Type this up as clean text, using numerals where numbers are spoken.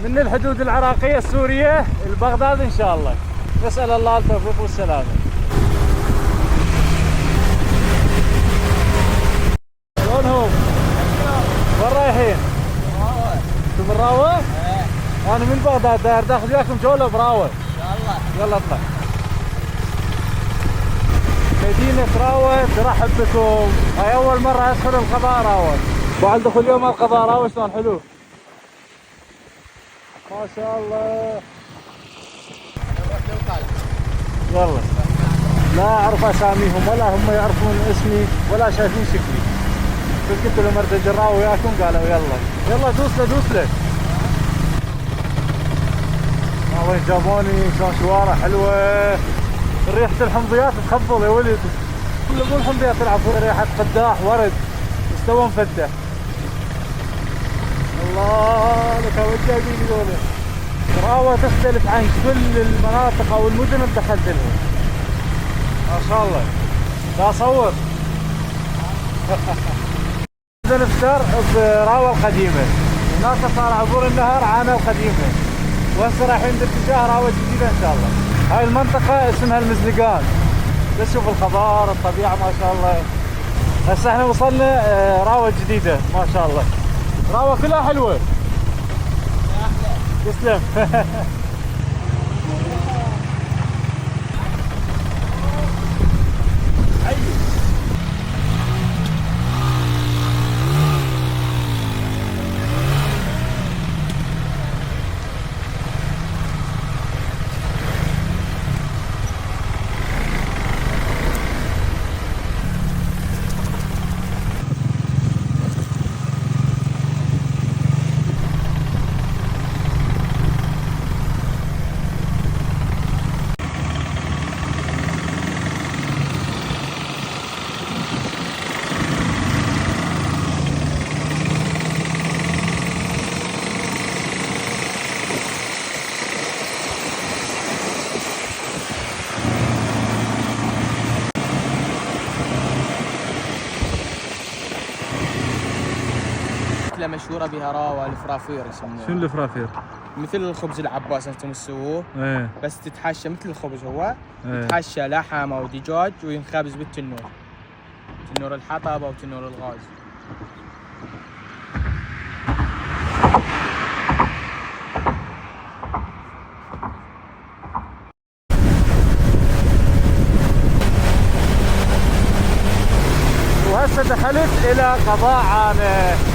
من الحدود العراقية السورية لبغداد إن شاء الله. نسأل الله التوفيق والسلامة. شلونهم؟ وين رايحين؟ انتم من راوة؟ ايه. انا من بغداد داير داخل وياكم جولة براوة. ان شاء الله. يلا اطلع. مدينة راوة ترحب بكم. هاي أول مرة أدخل القضاء راوة. بعد دخول يوم القضاء راوة شلون حلو؟ ما شاء الله. يلا. لا أعرف أساميهم ولا هم يعرفون اسمي ولا شايفين شكلي. بس قلت لهم أرد الراوة وياكم قالوا يلا. يلا دوس له دوس له. وين جابوني شلون شوارع حلوة. ريحة الحمضيات تخبل يا ولد. مو الحمضيات تلعب ريحة قداح ورد استوى مفتح. الله لك وجهي ذولا. راوة تختلف عن كل المناطق او المدن اللي دخلت لهم. ما شاء الله. لا اصور. نفطر براوة القديمة. هناك صار عبور النهر عانى القديمة. وهسه رايحين باتجاه راوة جديدة ان شاء الله. هاي المنطقة اسمها المزلقان. بس شوف الخضار الطبيعة ما شاء الله. هسه احنا وصلنا راوة جديدة ما شاء الله. راوة كلها حلوة. تسلم. أكلة مشهورة بها راوة الفرافير يسموها. شنو الفرافير؟ مثل الخبز العباس انتم تسووه. ايه. بس تتحشى مثل الخبز هو. ايه. تتحشى لحم او دجاج وينخبز بالتنور. تنور الحطب او تنور الغاز. وهسه دخلت الى قضاء عامة.